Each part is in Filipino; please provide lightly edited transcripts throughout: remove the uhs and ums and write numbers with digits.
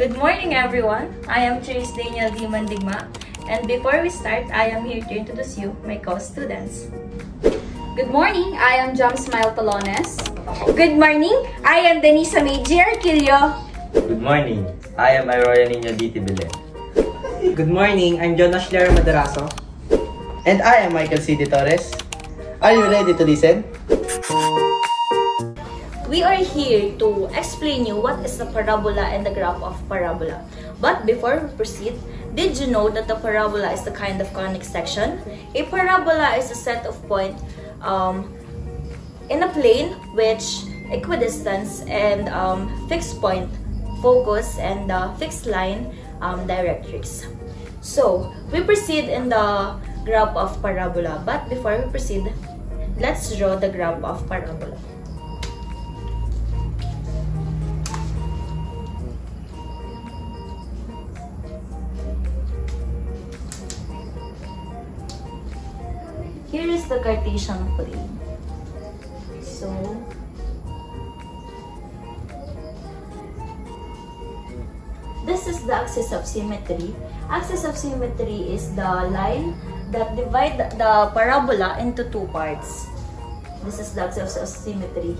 Good morning, everyone. I am Trace Daniel D. Mandigma, and before we start, I am here to introduce you, my co-students. Good morning, I am Jam Smile Tolones. Good morning, I am Denisa May G. Arquillo. Good morning, I am Aurora Nino D. Belen. Good morning, I'm John Ashley Madaraso. And I am Michael C. De Torres. Are you ready to listen? We are here to explain you what is the parabola and the graph of parabola. But before we proceed, did you know that the parabola is the kind of conic section? A parabola is a set of points in a plane which equidistance and fixed point, focus, and fixed line directrix. So, we proceed in the graph of parabola. But before we proceed, let's draw the graph of parabola. Here is the Cartesian plane. So, this is the axis of symmetry. Axis of symmetry is the line that divides the parabola into two parts. This is the axis of symmetry.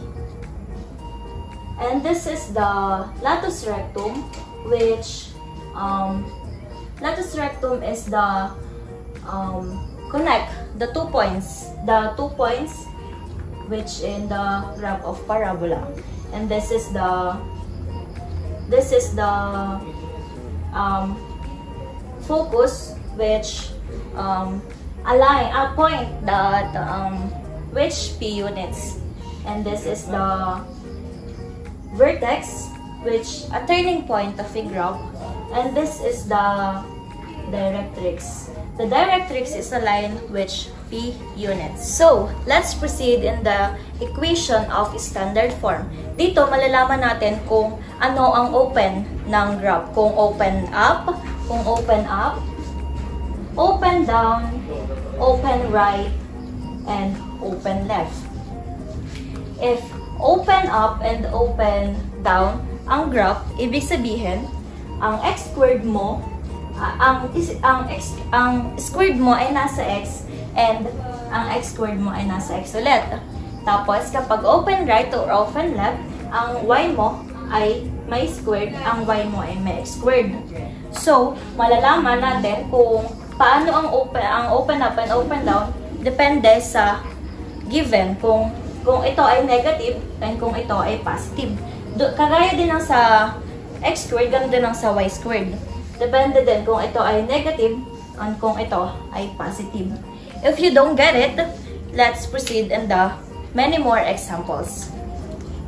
And this is the latus rectum, which latus rectum is the connect the two points which in the graph of parabola, and this is the focus which align a point that which p units, and this is the vertex which a turning point of a graph, and this is the directrix. The directrix is a line which p units. So, let's proceed in the equation of standard form. Dito, malalaman natin kung ano ang open ng graph. Kung open up, open down, open right, and open left. If open up and open down ang graph, ibig sabihin, ang x squared mo, ang squared mo ay nasa x and ang x squared mo ay nasa x ulit. Tapos, kapag open right or open left, ang y mo ay may squared, ang y mo ay may x squared. So, malalaman natin kung paano ang open up and open down depende sa given, kung ito ay negative and kung ito ay positive. Kagaya din ng sa x squared, ganun din ang sa y squared. Depende din kung ito ay negative and kung ito ay positive. If you don't get it, let's proceed in the many more examples.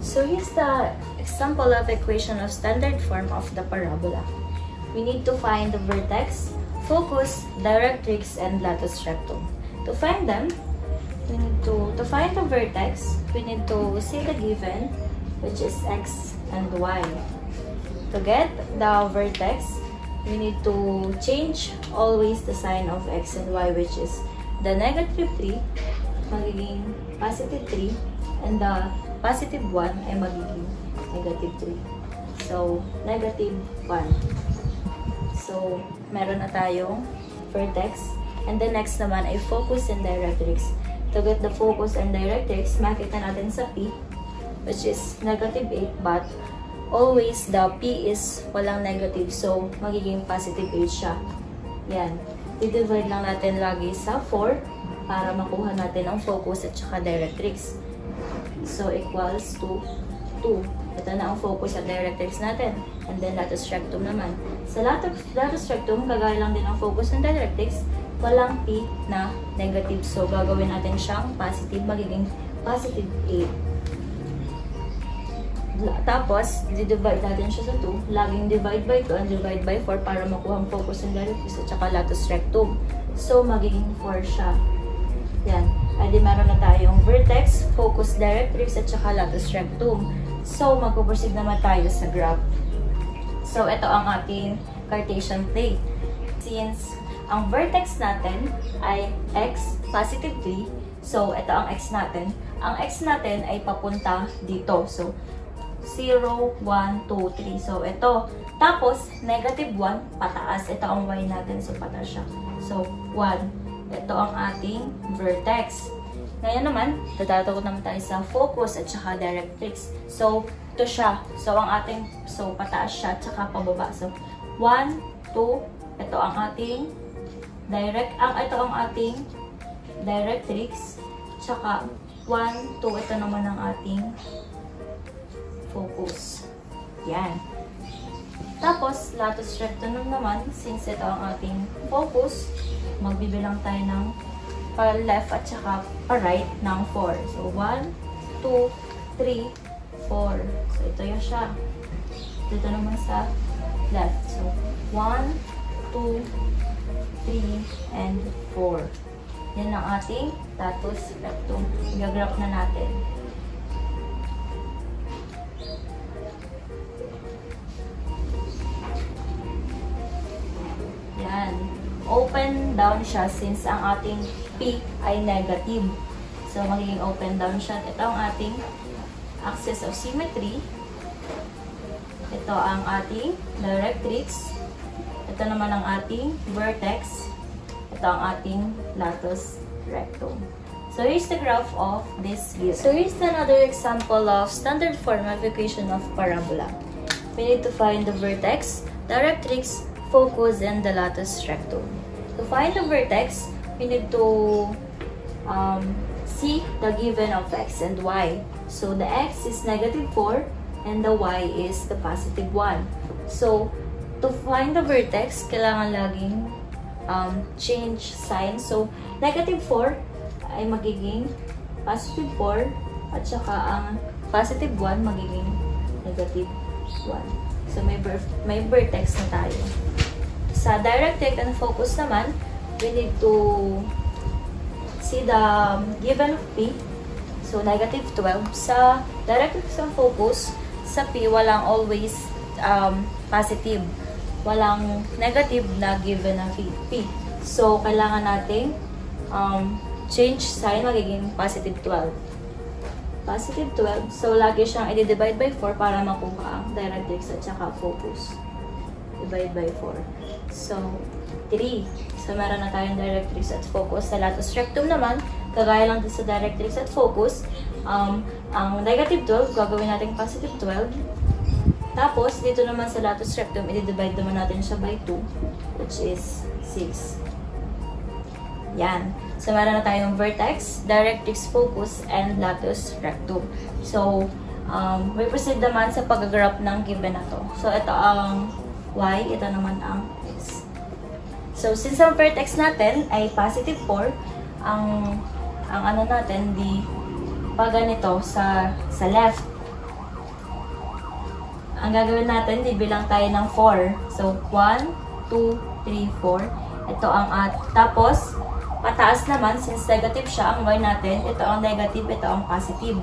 So here's the example of equation of standard form of the parabola. We need to find the vertex, focus, directrix, and latus rectum. To find them, we need to find the vertex, we need to say the given, which is x and y. To get the vertex, we need to change always the sign of x and y, which is the negative 3 magiging positive 3 and the positive 1 ay magiging negative 3. So, negative 1. So, meron na tayong vertex. And the next naman ay focus and directrix. To get the focus and directrix, makita natin sa p, which is negative 8, but always the p is walang negative, so magiging positive 8 siya. Yan. I-divide lang natin lagi sa 4 para makuha natin ang focus at saka directrix. So, equals to 2. Ito na ang focus at directrix natin. And then, latus rectum naman. Sa latus rectum, kagaya lang din ang focus and directrix, walang p na negative. So, gagawin natin siyang positive, magiging positive 8. Tapos, divide natin siya sa 2. Laging divide by 2 and divide by 4 para makuha ang focus and directrix at saka latus rectum. So, magiging 4 siya. Yan. Ay di meron na tayong vertex, focus, directrix, at saka latus rectum. So, magpo-proceed naman tayo sa graph. So, ito ang ating Cartesian plane. Since ang vertex natin ay x, positive 3, so, ito ang x natin. Ang x natin ay papunta dito. So, 0, 1, 2, 3. So, ito. Tapos, negative 1, pataas. Ito ang y natin. So, pataas siya. So, 1. Ito ang ating vertex. Ngayon naman, tatatakot naman tayo sa focus at saka directrix. So, ito siya. So, pataas siya at saka pababa. So, 1, 2, ito ang ating directrix. Tsaka, 1, 2, ito naman ang ating focus. Yan. Tapos, latus rectum naman, since ito ang ating focus, magbibilang tayo ng pa-left at saka pa-right ng 4. So, 1, 2, 3, 4. So, ito yun siya. Dito naman sa left. So, 1, 2, 3, and 4. Yan ang ating latus rectum. Igagraph na natin. Yan. Open down siya since ang ating P ay negative. So, magiging open down siya. Ito ang ating axis of symmetry. Ito ang ating directrix. Ito naman ang ating vertex. Ito ang ating latus rectum. So, here's the graph of this given. So, here's another example of standard form of equation of parabola. We need to find the vertex, directrix, focus, and the latus rectum. To find the vertex, we need to see the given of x and y. So, the x is negative 4 and the y is the positive 1. So, to find the vertex, kailangan laging change sign. So, negative 4 ay magiging positive 4 at saka ang positive 1 magiging negative 1. So, may vertex na tayo. Sa directrix and focus naman, we need to see the given of P. So, negative 12. Sa directrix and focus, sa P, walang always positive. Walang negative na given na P. So, kailangan nating change sign, magiging positive 12. Positive 12. So, lagi siyang i-divide by 4 para makuha ang directrix at saka focus. Divide by 4. So, 3. So, meron na tayong directrix at focus. Sa latus rectum naman, kagaya lang din sa directrix at focus, ang negative 12, gagawin natin positive 12. Tapos, dito naman sa latus rectum, i-divide naman natin siya by 2, which is 6. Yan. So, meron na tayong vertex, directrix, focus, and latus rectum. So, we proceed naman sa pag-graph ng given na to. So, ito ang y, ito naman ang x. So, since ang vertex natin ay positive 4, ang ano natin, di pa ganito sa left. Ang gagawin natin, di bilang tayo ng 4. So, 1, 2, 3, 4. Ito ang tapos, pataas naman, since negative siya, ang y natin, ito ang negative, ito ang positive.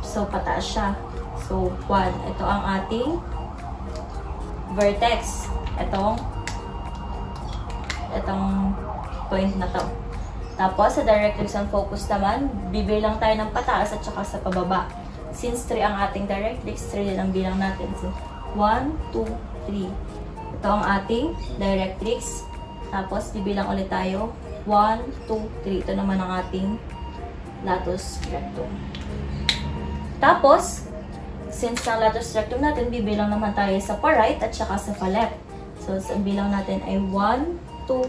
So, pataas siya. So, 1. Ito ang ating vertex. Itong point na to. Tapos, sa directrix and focus naman, bibilang tayo ng pataas at saka sa pababa. Since 3 ang ating directrix, 3 din ang bilang natin. So, 1, 2, 3. Ito ang ating directrix. Tapos, bibilang ulit tayo. 1, 2, 3. Ito naman ang ating latus rectum. Tapos, since ang latus rectum natin, bibilang naman tayo sa pa-right at saka sa pa-left. So, ang bilang natin ay 1, 2,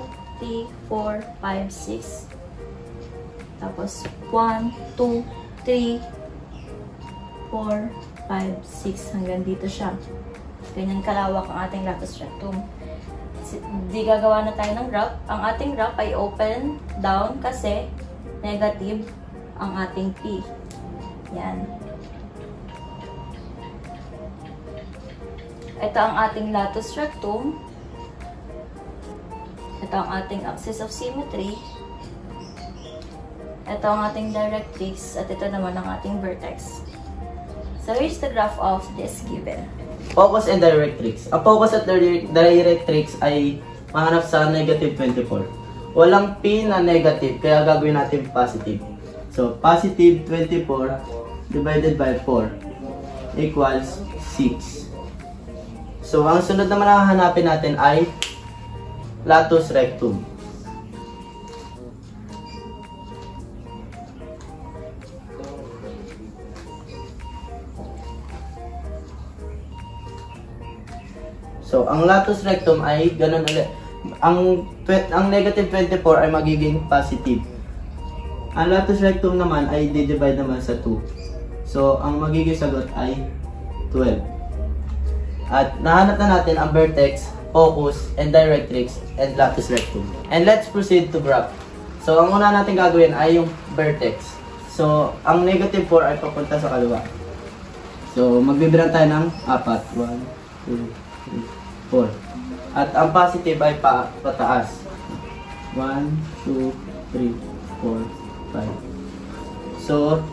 3, 4, 5, 6. Tapos, 1, 2, 3, 4, 5, 6. Hanggang dito siya. Ganyan kalawak ang ating latus rectum. Di gagawa na tayo ng graph. Ang ating graph ay open, down, kasi negative ang ating P. Yan. Ito ang ating latus rectum. Ito ang ating axis of symmetry. Ito ang ating directrix. At ito naman ang ating vertex. So, here's the graph of this given. Focus and directrix. Ang focus at directrix ay mahanap sa negative 24. Walang P na negative, kaya gagawin natin positive. So, positive 24 divided by 4. equals 6. So, ang sunod naman na hahanapin natin ay latus rectum. So, ang latus rectum ay ganun ulit. Ang negative 24 ay magiging positive. Ang latus rectum naman ay di-divide naman sa 2. So, ang magiging sagot ay 12. At nahanap na natin ang vertex, focus, and directrix, and latus rectum. And let's proceed to graph. So, ang una natin gagawin ay yung vertex. So, ang negative 4 ay papunta sa kaliwa. So, magbibilang tayo ng 4. 1, 2, 3, 4. At ang positive ay pataas. 1, 2, 3, 4, 5. So,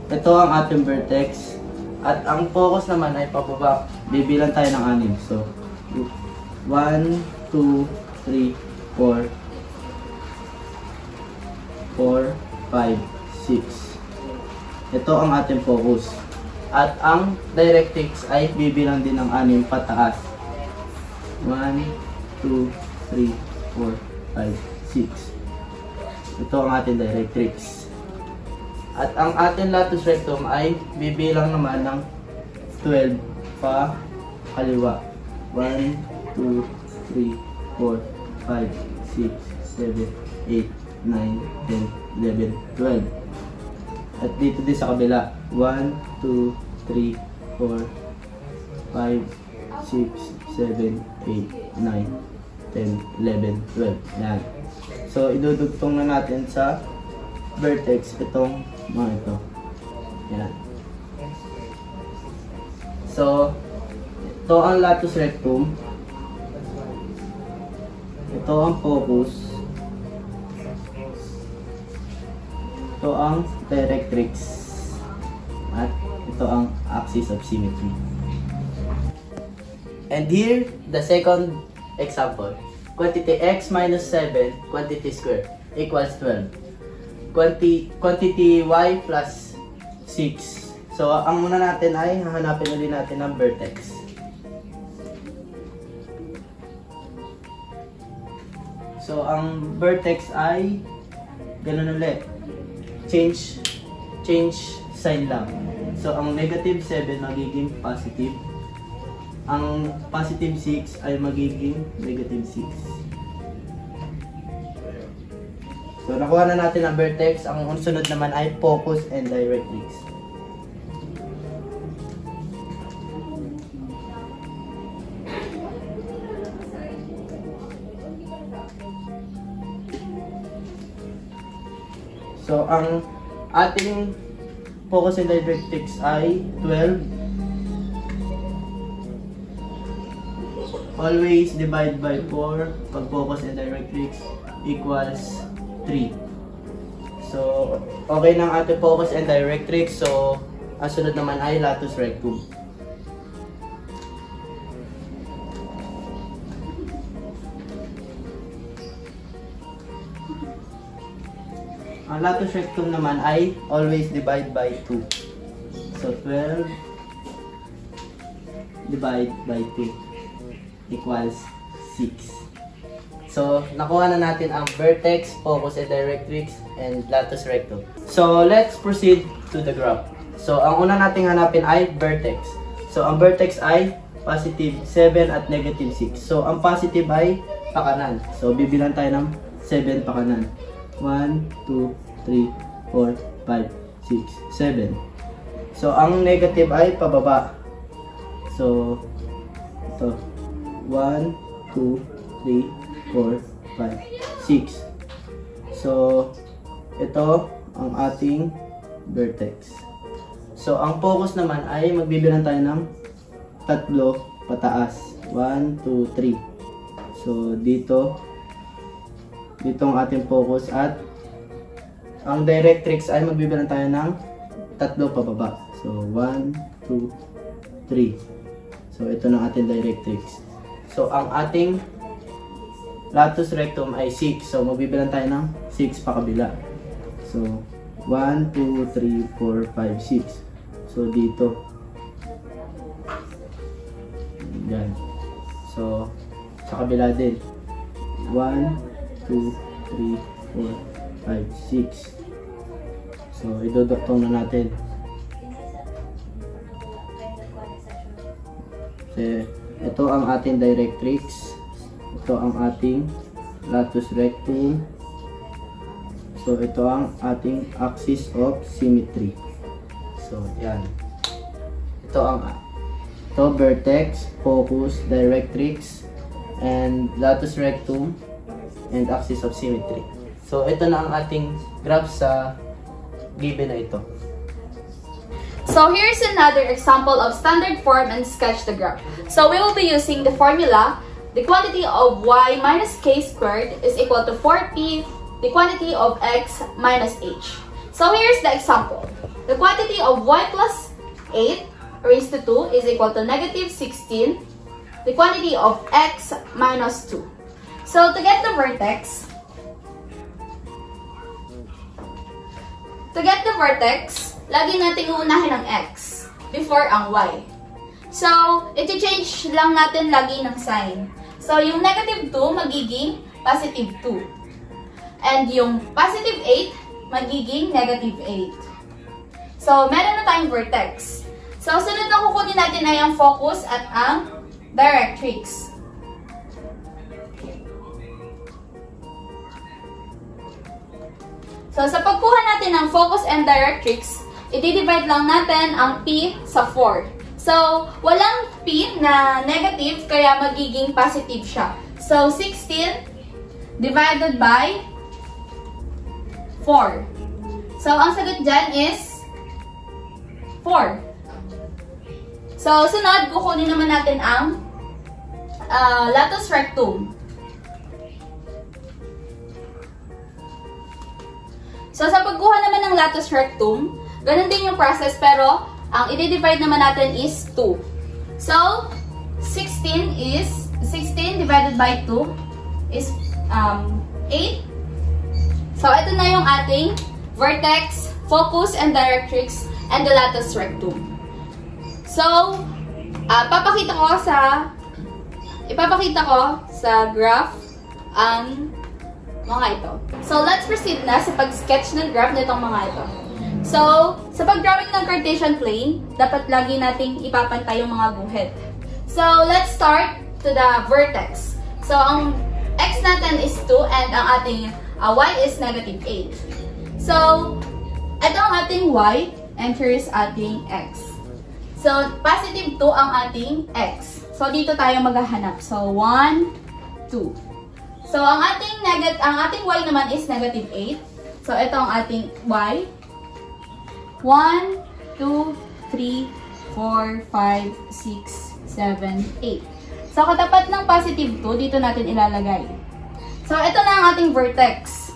ito ang ating vertex. At ang focus naman ay pababa. Bibilang tayo ng 6. So, 1, 2, 3, 4, 4, 5, 6. Ito ang ating focus. At ang directrix ay bibilang din ng 6 pataas. 1, 2, 3, 4, 5, 6. Ito ang ating directrix. At ang ating latus rectum ay bibilang naman ng 12 pa kaliwa. 1, 2, 3, 4, 5, 6, 7, 8, 9, 10, 11, 12. At dito din sa kabila. 1, 2, 3, 4, 5, 6, 7, 8, 9, 10, 11, 12. Yan. So, idudugtong na natin sa vertex itong mga ito. Yan. So, ito ang latus rectum. Ito ang focus. Ito ang directrix. At ito ang axis of symmetry. And here, the second example. Quantity x minus 7, quantity square, equals 12. Quantity y plus 6. So, ang muna natin ay hahanapin ulit natin ang vertex. So, ang vertex ay ganun ulit. Change sign lang. So, ang negative 7 magiging positive. Ang positive 6 ay magiging negative 6. So, nakuha na natin ang vertex. Ang sunod naman ay focus and directrix. So, ang ating focus and directrix ay 12. Always divide by 4 pag focus and directrix equals 3. So, okay na ang ating focus and directrix. So, ang sunod naman ay latus rectum. Ang latus rectum naman ay always divide by 2. So, 12 divide by 2 equals 6. So, nakuha na natin ang vertex, focus and directrix, and latus rectum. So, let's proceed to the graph. So, ang una nating hanapin ay vertex. So, ang vertex ay positive 7 at negative 6. So, ang positive ay pakanan. So, bibilang tayo ng 7 pakanan. 1, 2, 3, 4, 5, 6, 7. So, ang negative ay pababa. So, ito. 1, 2, 3, 4, 5, 6. So, ito ang ating vertex. So, ang focus naman ay magbibilang tayo ng 3 pataas. 1, 2, 3. So, dito ang ating focus at ang directrix ay magbibilang tayo ng 3 pababa. So, 1, 2, 3. So, ito na ating directrix. So, ang ating latus rectum ay 6. So, magbibilang tayo ng 6 pa kabila. So, 1, 2, 3, 4, 5, 6. So, dito. Yan. So, sa kabila din. 1, 2, 3, 4, 5, 6. So, idodoktong na natin. So, ito ang ating directrix. Ito ang ating latus rectum. So, ito ang ating axis of symmetry. So, yan. Ito vertex, focus, directrix, and latus rectum, and axis of symmetry. So, ito na ang ating graph sa given na ito. So here's another example of standard form and sketch the graph. So we will be using the formula, the quantity of y minus k squared is equal to 4p, the quantity of x minus h. So here's the example. The quantity of y plus 8 raised to 2 is equal to negative 16, the quantity of x minus 2. So to get the vertex, lagi natin uunahin ang x before ang y. So, iti-change lang natin lagi ng sign. So, yung negative 2 magiging positive 2. And yung positive 8 magiging negative 8. So, meron na tayong vertex. So, sunod na kukunin natin ay ang focus at ang directrix. So, sa pagkuha natin ng focus and directrix, i-divide lang natin ang P sa 4. So, walang P na negative, kaya magiging positive siya. So, 16 divided by 4. So, ang sagot dyan is 4. So, sunod, kukunin naman natin ang latus rectum. So, sa pagkuha naman ng latus rectum, ganun din yung process, pero ang i-divide naman natin is 2. So, 16 divided by 2 is 8. So, ito na yung ating vertex, focus, and directrix, and the latus rectum. So, ipapakita ko sa graph ang mga ito. So, let's proceed na sa pag-sketch ng graph nitong mga ito. So, sa pag-drawing ng Cartesian plane, dapat lagi nating ipapantay yung mga guhit. So, let's start to the vertex. So, ang x natin is 2 and ang ating y is negative 8. So, ito ang ating y and here is ating x. So, positive 2 ang ating x. So, dito tayo maghahanap. So, 1, 2. So, ang ating y naman is negative 8. So, ito ang ating y. 1, 2, 3, 4, 5, 6, 7, 8. So, katapat ng positive 2, dito natin ilalagay. So, ito na ang ating vertex.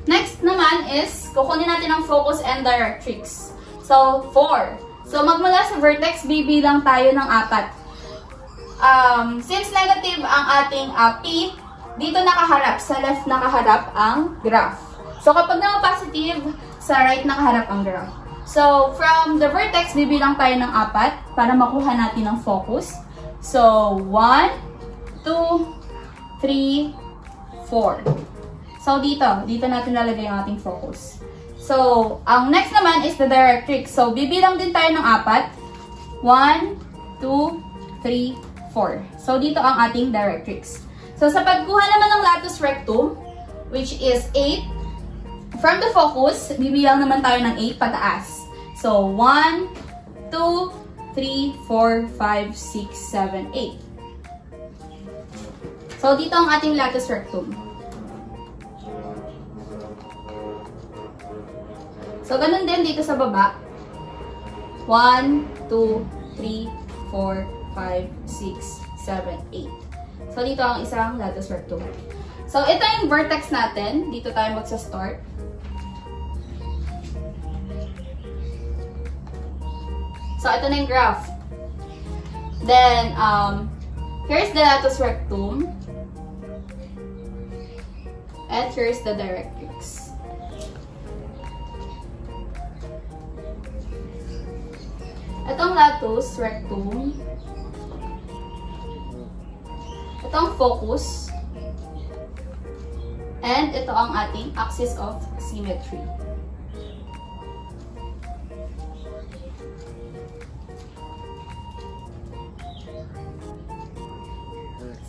Next naman is, kukunin natin ang focus and directrix. So, 4. So, magmula sa vertex, bibilang tayo ng 4. Since negative ang ating P, dito nakaharap, sa left nakaharap ang graph. So, kapag naman positive, sa right nakaharap ang graph. So, from the vertex, bibilang tayo ng 4 para makuha natin ang focus. So, 1, 2, 3, 4. So, dito natin lalagay ang ating focus. So, ang next naman is the directrix. So, bibilang din tayo ng 4. 1, 2, 3, 4. So, dito ang ating directrix. So, sa pagkuha naman ng latus rectum, which is 8, from the focus, bibilang naman tayo ng 8 pataas. So, 1, 2, 3, 4, 5, 6, 7, 8. So, dito ang ating latus rectum. So, ganun din dito sa baba. 1, 2, 3, 4, 5, 6, 7, 8. So, dito ang isang latus rectum. So, ito yung vertex natin. Dito tayo magsa-start. So, ito na yung graph. Then, here's the latus rectum. And here's the directrix. Itong latus rectum. Itong focus. And ito ang ating axis of symmetry.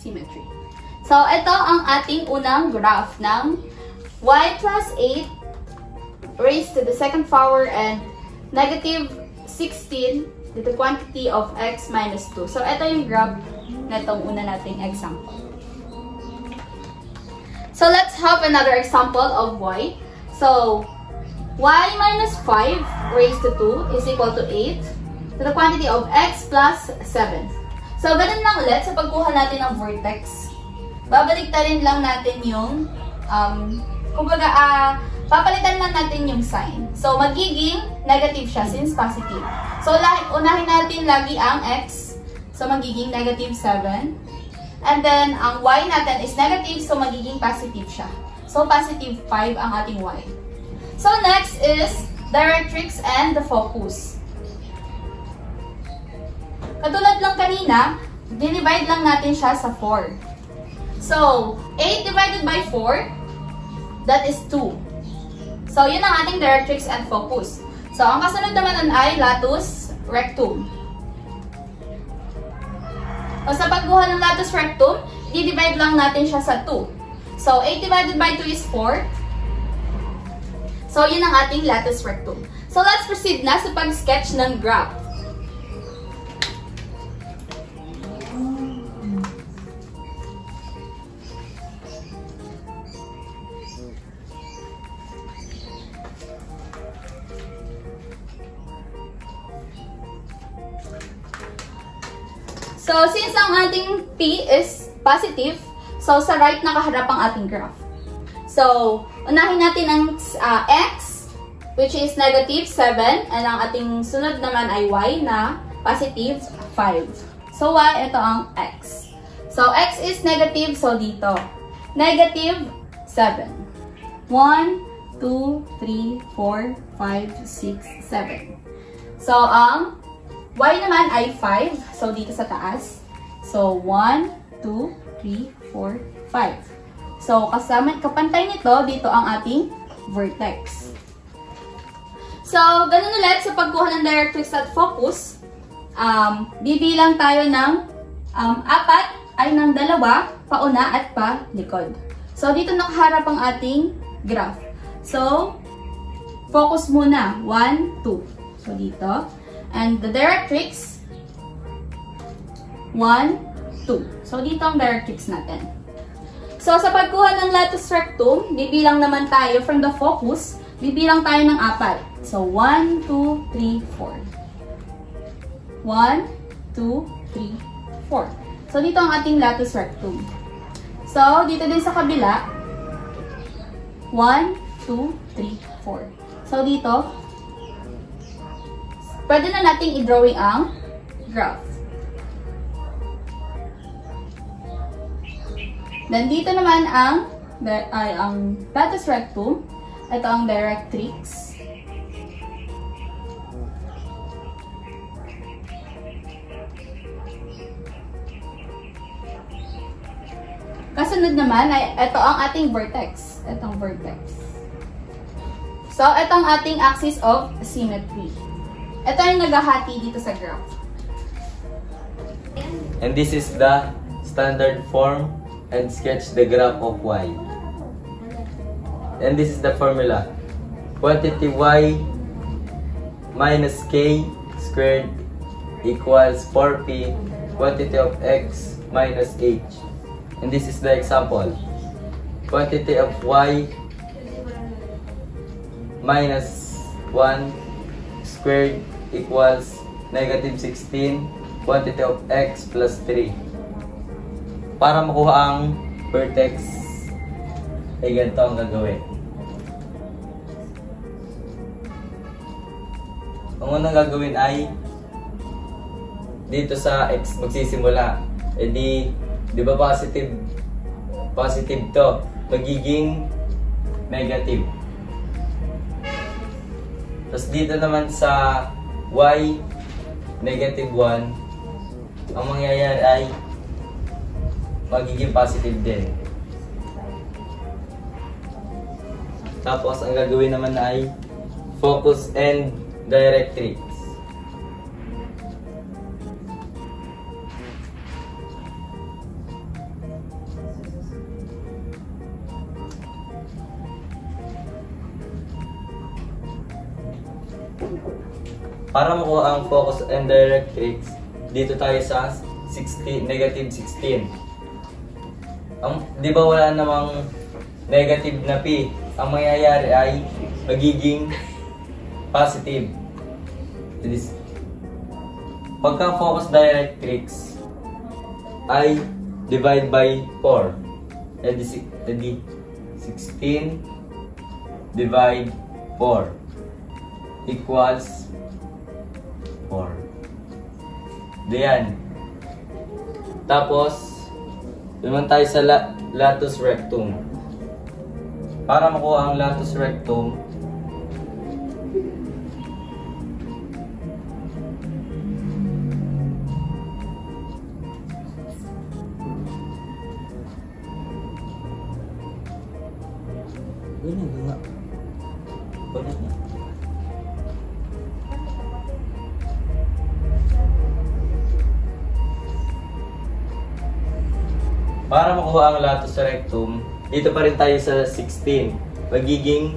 Symmetry. So, ito ang ating unang graph ng y plus 8 raised to the second power and negative 16 to the quantity of x minus 2. So, ito yung graph na itong una nating example. So, let's have another example of y. So, y minus 5 raised to 2 is equal to 8 to the quantity of x plus 7. So, ganun lang ulit sa pagkuha natin ng vertex. Babaliktarin lang natin yung, papalitan lang natin yung sign. So, magiging negative siya since positive. So, unahin natin lagi ang x. So, magiging negative 7. And then, ang y natin is negative, so magiging positive siya. So, positive 5 ang ating y. So, next is directrix and the focus. Katulad lang kanina, dinivide lang natin siya sa 4. So, 8 divided by 4, that is 2. So, yun ang ating directrix and focus. So, ang kasunod naman ay latus rectum. O sa pagkuha ng latus rectum, i-divide lang natin siya sa 2. So, 8 divided by 2 is 4. So, yun ang ating latus rectum. So, let's proceed na sa pag-sketch ng graph. So, since ang ating P is positive, so sa right nakaharap ang ating graph. So, unahin natin ang x, which is negative 7, and ang ating sunod naman ay y na positive 5. So, y, ito ang x. So, x is negative, so dito. Negative 7. 1, 2, 3, 4, 5, 6, 7. So, ang y naman ay 5. So, dito sa taas. So, 1, 2, 3, 4, 5. So, kapantay nito, dito ang ating vertex. So, ganun ulit sa pagkuha ng directrix at focus. Bibilang tayo ng 4 ay ng 2, pauna at palikod. So, dito nakaharap ang ating graph. So, focus muna. 1, 2. So, dito. And the directrix, 1, 2. So, dito ang directrix natin. So, sa pagkuha ng latus rectum, bibilang naman tayo from the focus, bibilang tayo ng 4. So, 1, 2, 3, 4. 1, 2, 3, 4. So, dito ang ating latus rectum. So, dito din sa kabila, 1, 2, 3, 4. So, dito, pwede na nating i-drawing ang graph. Then, dito naman ang latus rectum. Ito ang directrix. Kasunod naman ay ito ang ating vertex. Itong vertex. So, ito ang ating axis of symmetry. Ito yung naghahati dito sa graph. And this is the standard form and sketch the graph of y. And this is the formula. Quantity y minus k squared equals 4p quantity of x minus h. And this is the example. Quantity of y minus 1 squared equals negative 16 quantity of x plus 3. Para makuha ang vertex, ay ganito ang gagawin. Ang unang gagawin ay dito sa x magsisimula. E di ba positive to, magiging negative. Tapos dito naman sa y, negative 1, ang mangyayari ay magiging positive din. Tapos, ang gagawin naman ay focus and directrix. Para makuha ang focus and directrix, dito tayo sa negative 16. Di ba wala namang negative na P? Ang mangyayari ay magiging positive. Pagka focus directrix ay divide by 4. Edi 16 divide 4 equals 4. Diyan. Tapos, naman tayo sa latus rectum. Para makuha ang latus rectum, para makuha ang latus rectum, dito pa rin tayo sa 16. Magiging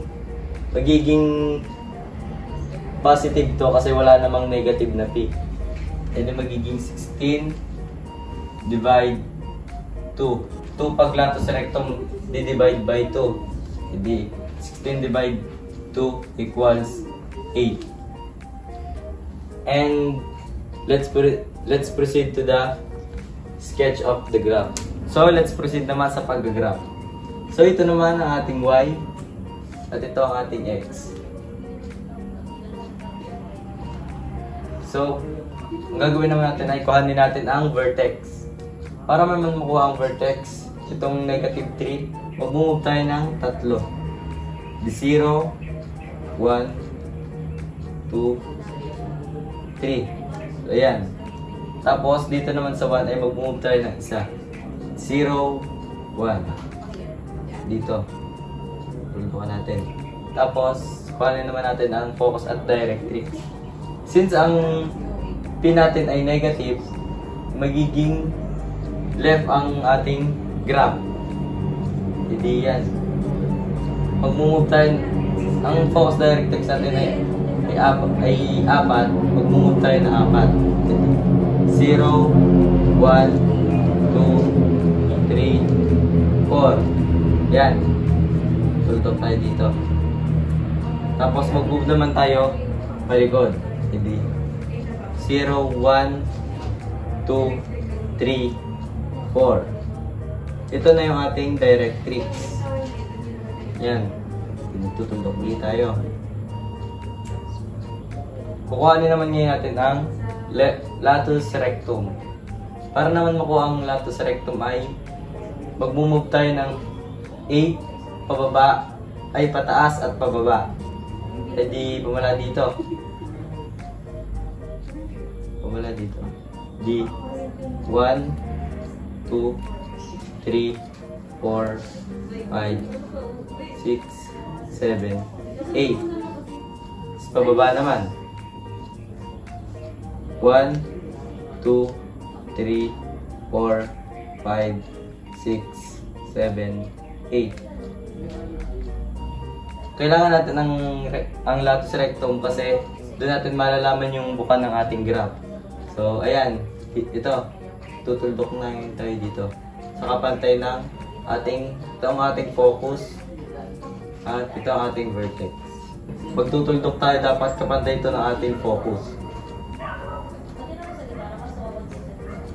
positive to kasi wala namang negative na P. And then magiging 16 divide 2. 2 pag latus rectum, di-divide by 2. Hindi 16 divide 2 equals 8. And let's proceed to the sketch of the graph. So, let's proceed naman sa pag-graph. So, ito naman ang ating Y at ito ang ating X. So, ang gagawin naman natin ay kuhanin natin ang vertex. Para naman makuha ang vertex, itong negative 3, mag-move tayo ng 3. Di 0, 1, 2, 3. So, ayan. Tapos, dito naman sa 1 ay mag-move tayo ng 1. 0, 1. Dito. Pulutukan natin. Tapos, kuhanin naman natin ang focus at directrix. Since ang P natin ay negative, magiging left ang ating graph. Hindi yan. Mag-move tayo, ang focus directrix natin ay 4. Mag-move tayo na 4. 0, 1, 2, 3, 4. Yan. Tultok tayo dito. Tapos mag-move naman tayo palikod. Hindi. 0, 1, 2, 3, 4. Ito na yung ating directrix. Yan. Tutultok ulit tayo. Kukuhanin naman ngayon natin ang latus rectum. Para naman makuha ang latus rectum ay mag-move tayo ng 8 pababa, ay pataas at pababa. E di pumala dito. Pumala dito. Di 1, 2, 3, 4, 5, 6, 7, 8. Pababa naman. 1, 2, 3, 4, 5, 6, 7, 8. Kailangan natin ang latus rectum kasi doon natin malalaman yung buka ng ating graph. So, ayan. Ito. Tutuldok na yung tayo dito. Sa kapantay ng ito ang ating focus at ito ang ating vertex. Pag tutuldok tayo, dapat kapantay ito ng ating focus.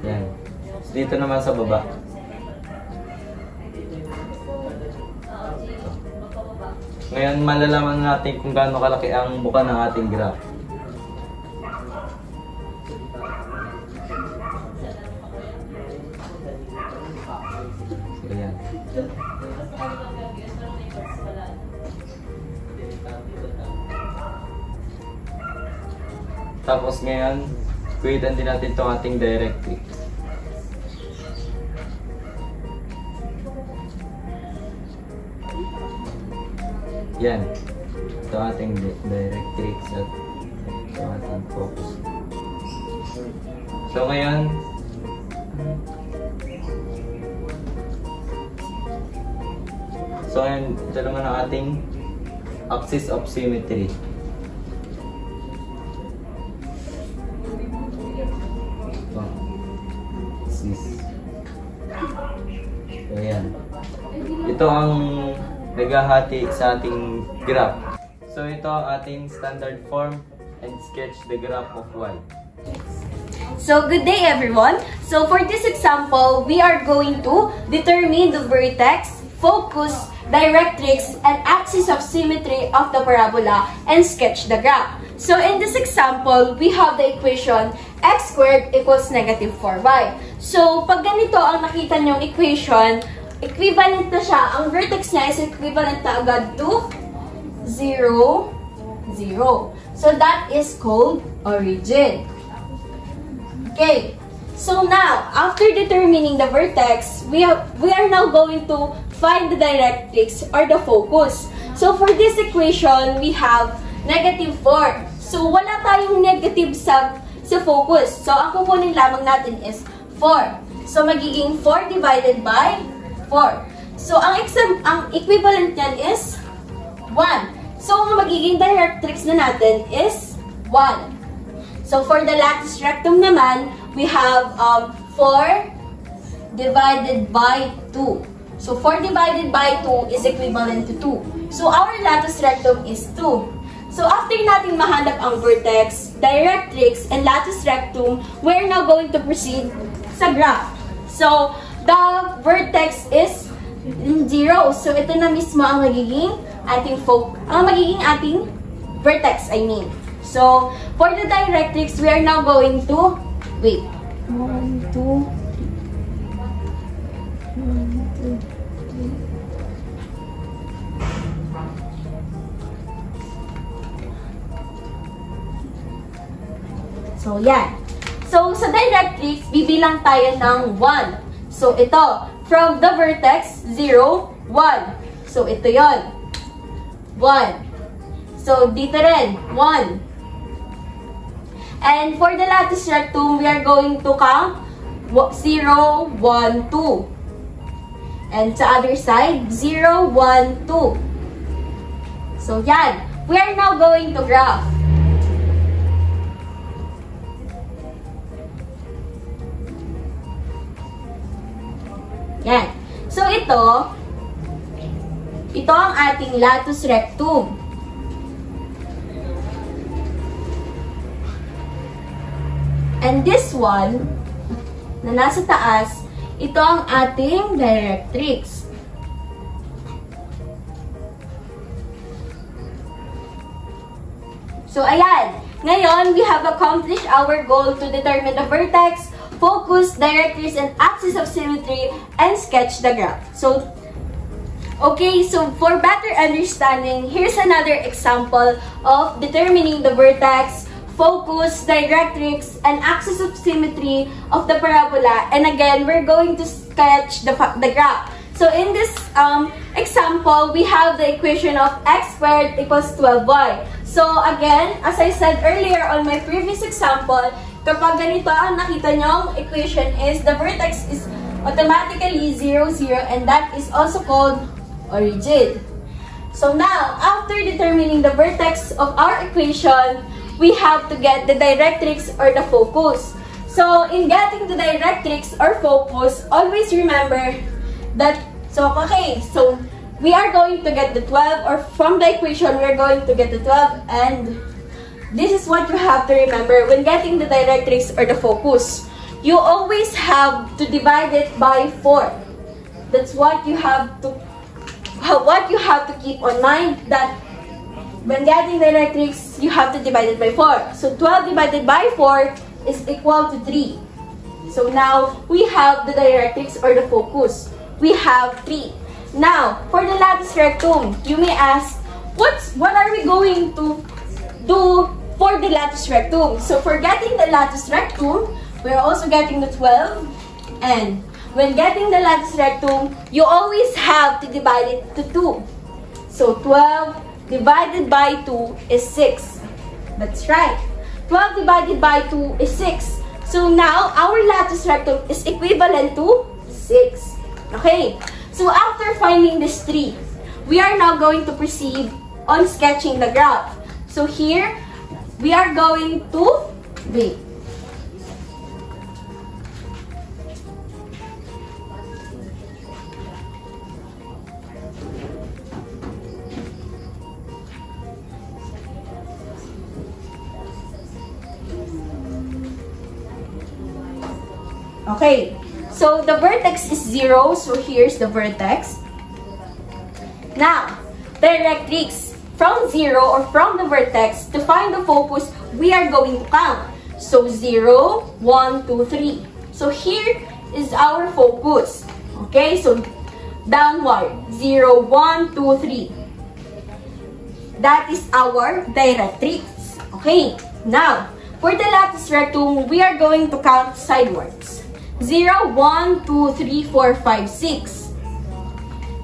Yan. So, dito naman sa baba. Ngayon, malalaman natin kung gaano kalaki ang buka ng ating graph. So, yan. Tapos ngayon, guhitan din natin itong ating directrix. Yan. Ito ating directrix at ito ating focus. So ngayon, ito naman ang ating axis of symmetry. Ayan. Ito ang naghahati sa ating graph. So ito ang ating standard form and sketch the graph of y. So, good day everyone. So, for this example, we are going to determine the vertex, focus, directrix, and axis of symmetry of the parabola and sketch the graph. So, in this example, we have the equation x squared equals negative 4y. So, pag ganito ang nakita niyong equation, equivalent na siya. Ang vertex niya is equivalent na agad to 0, 0. So, that is called origin. Okay, so now, after determining the vertex, we are now going to find the directrix or the focus. So for this equation, we have negative 4. So wala tayong negative sa focus. So ang kukunin lamang natin is 4. So magiging 4 divided by 4. So ang equivalent niyan is 1. So ang magiging directrix na natin is 1. So, for the latus rectum naman, we have 4 divided by 2. So, 4 divided by 2 is equivalent to 2. So, our latus rectum is 2. So, after natin mahanap ang vertex, directrix, and latus rectum, we're now going to proceed sa graph. So, the vertex is 0. So, ito na mismo ang magiging ating vertex, I mean. So, for the directrix, we are now going to, wait, 1, 2, 3, 1, 2, 3. So, yan. So, sa directrix, bibilang tayo ng 1. So, ito, from the vertex, 0, 1. So, ito yon 1. So, dito rin, 1. And for the latus rectum, we are going to count 0, 1, 2. And sa other side, 0, 1, 2. So, yan. We are now going to graph. Yan. So, ito ang ating latus rectum. And this one, na nasa taas, ito ang ating directrix. So, ayan. Ngayon, we have accomplished our goal to determine the vertex, focus, directrix, and axis of symmetry, and sketch the graph. So, okay, so for better understanding, here's another example of determining the vertex, focus, directrix, and axis of symmetry of the parabola. And again, we're going to sketch the graph. So in this example, we have the equation of x squared equals 12y. So again, as I said earlier on my previous example, kapag ganito ang nakita nyong equation is the vertex is automatically 0, 0, and that is also called origin. So now, after determining the vertex of our equation, we have to get the directrix or the focus. So, in getting the directrix or focus, always remember that, so we are going to get the 12, or from the equation, we are going to get the 12, and this is what you have to remember when getting the directrix or the focus. You always have to divide it by 4. That's what you have to keep on mind, that when getting directrix, you have to divide it by 4. So 12 divided by 4 is equal to 3. So now, we have the directrix or the focus. We have 3. Now, for the latus rectum, you may ask, what are we going to do for the latus rectum. So for getting the latus rectum, we're also getting the 12. And when getting the latus rectum, you always have to divide it to 2. So 12 divided by 2 is 6. That's right. 12 divided by 2 is 6. So now, our latus rectum is equivalent to 6. Okay. So after finding this 3, we are now going to proceed on sketching the graph. So here, we are going to wait. Okay, so the vertex is 0, so here's the vertex. Now, directrix from 0 or from the vertex, to find the focus, we are going to count. So 0, 1, 2, 3. So here is our focus. Okay, so downward, 0, 1, 2, 3. That is our directrix. Okay, now, for the latus rectum, we are going to count sidewards. 0, 1, 2, 3, 4, 5, 6.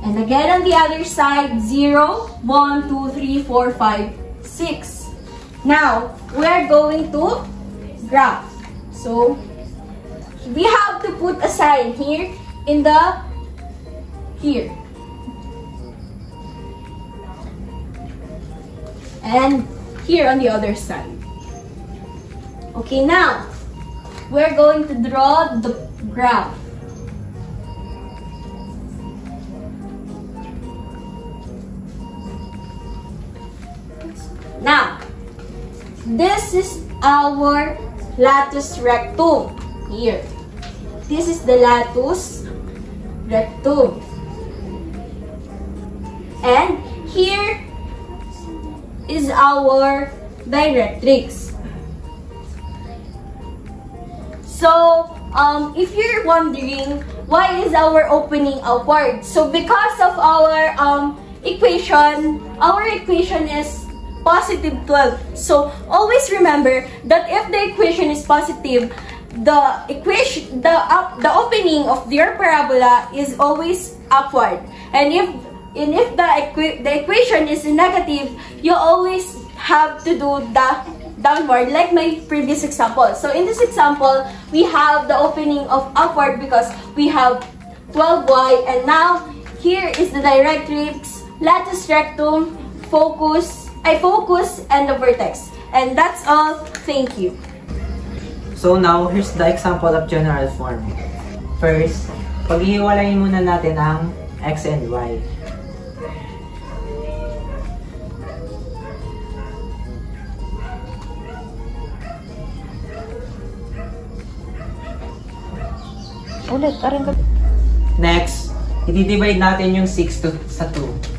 And again on the other side, 0, 1, 2, 3, 4, 5, 6. Now, we are going to graph. So, we have to put a sign here in the, here. And here on the other side. Okay, now, we're going to draw the graph. Now, this is our latus rectum here. This is the latus rectum. And here is our directrix. So, if you're wondering, why is our opening outward? So, because of our equation is positive 12. So, always remember that if the equation is positive, the opening of your parabola is always upward. And if the equation is negative, you always have to do the downward, like my previous example. So in this example, we have the opening of upward because we have 12y, and now here is the directrix, latus rectum, focus, and the vertex. And that's all. Thank you. So now, here's the example of general form. First, paghihiwalayin muna natin ang x and y. Next, i-divide natin yung 6 sa 2.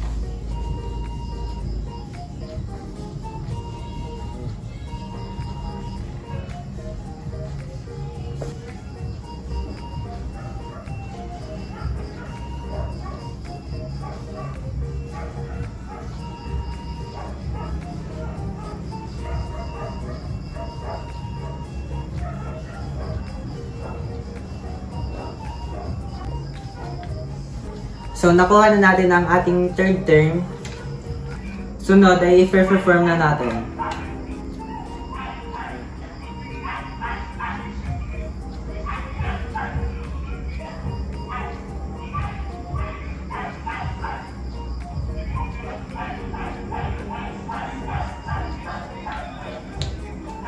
So, nakuha na natin ang ating third term. Sunod ay i-perform na natin.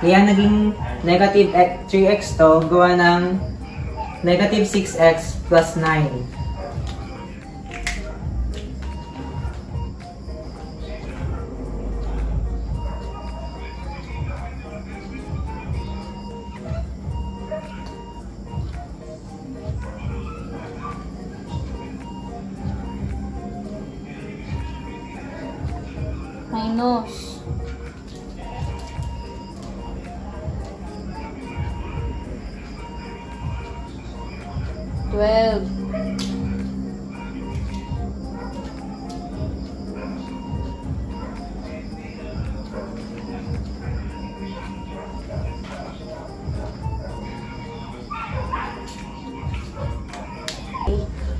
Kaya naging negative 3x to, gawa ng negative 6x plus 9. Minus 12 -3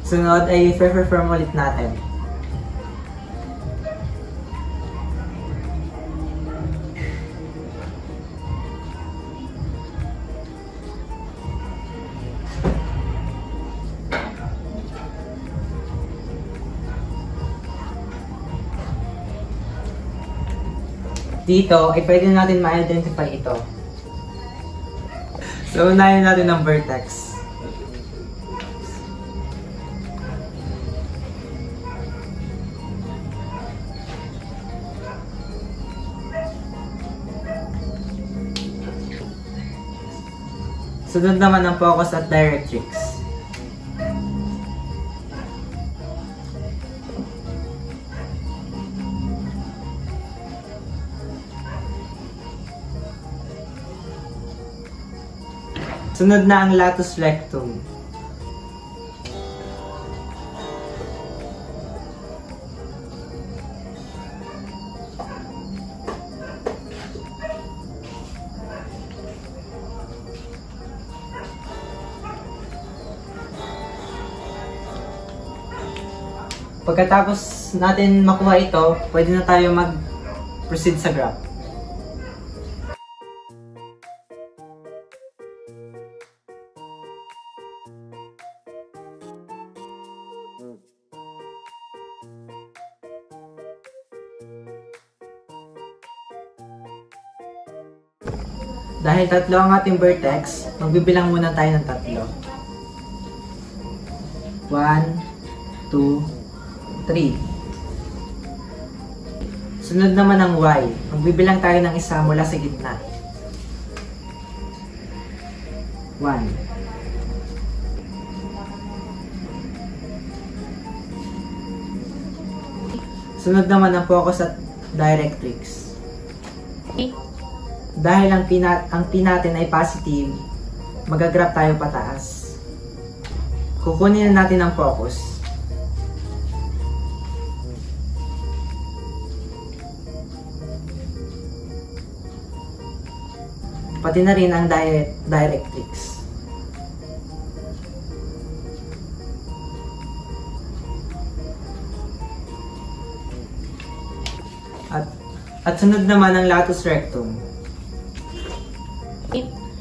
Sunod ay i-perform ulit natin. Dito, ay pwede natin ma-identify ito. So, unahin natin ang vertex. Sunod naman ang focus at directrix. Sunod na ang latus rectum. Pagkatapos natin makuha ito, pwede na tayo mag-proceed sa graph. Dahil tatlo ang ating vertex, magbibilang muna tayo ng tatlo. 1, 2, 3. Sunod naman ang Y. Magbibilang tayo ng isa mula sa gitna. 1. Sunod naman ang focus at directrix. Dahil ang P natin ay positive, mag-graph tayo pataas. Kukunin na natin ang focus. Pati na rin ang directrix. At sunod naman ang latus rectum.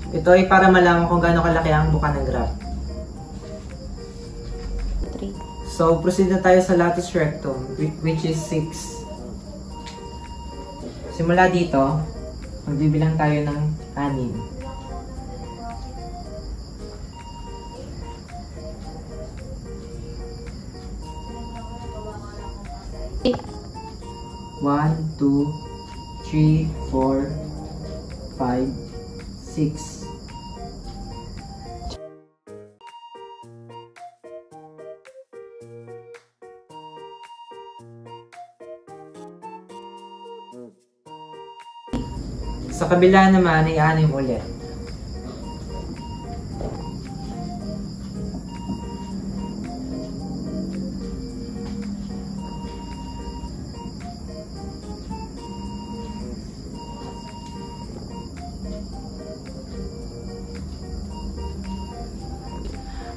Ito ay para malaman kung gaano kalaki ang buka ng graph. 3. So, proceed na tayo sa latus rectum, which is 6. Simula dito, magbibilang tayo ng 6. 1, 2, 3, 4, 5, 6. Sa kabila naman ay 6 ulit.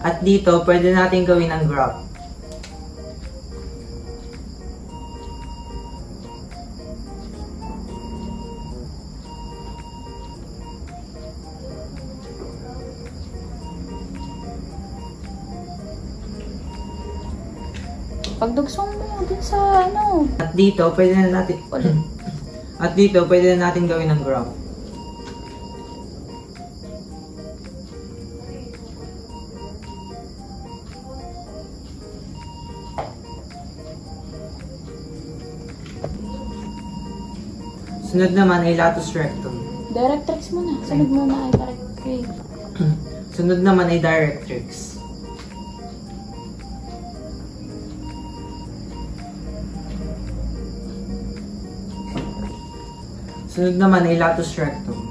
At dito, pwede natin gawin ang graph. Pagdugsong mo din sa ano. At dito, pwede na natin At dito, pwede na natin gawin ang graph. Sunod naman ay latus rectum. Directrix muna. Sunod muna ay directrix. Sunod naman ay directrix. Sunod naman ay latus rectum.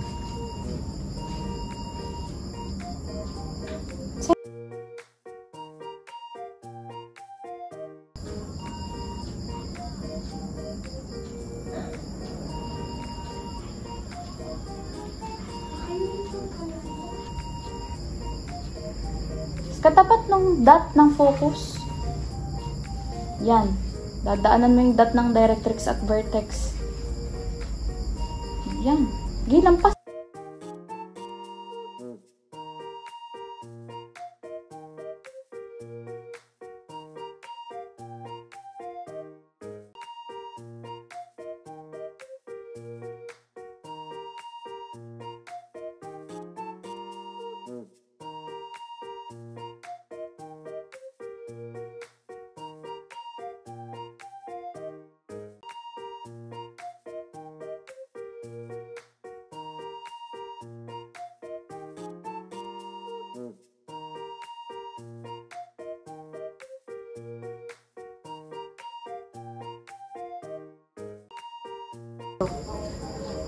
Katapat ng dot ng focus. Yan. Dadaanan mo yung dot ng directrix at vertex. Yan. Sige, lampas.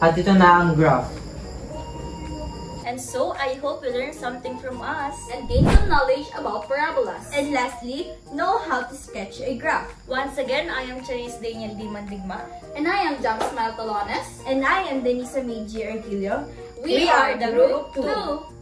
At ito na ang graph. And so, I hope you learned something from us. And gain some knowledge about parabolas. And lastly, know how to sketch a graph. Once again, I am Charis Daniel D. Mandigma. And I am Jam Smile Tolones. And I am Denisa Meiji Arquillo. We are the Group 2.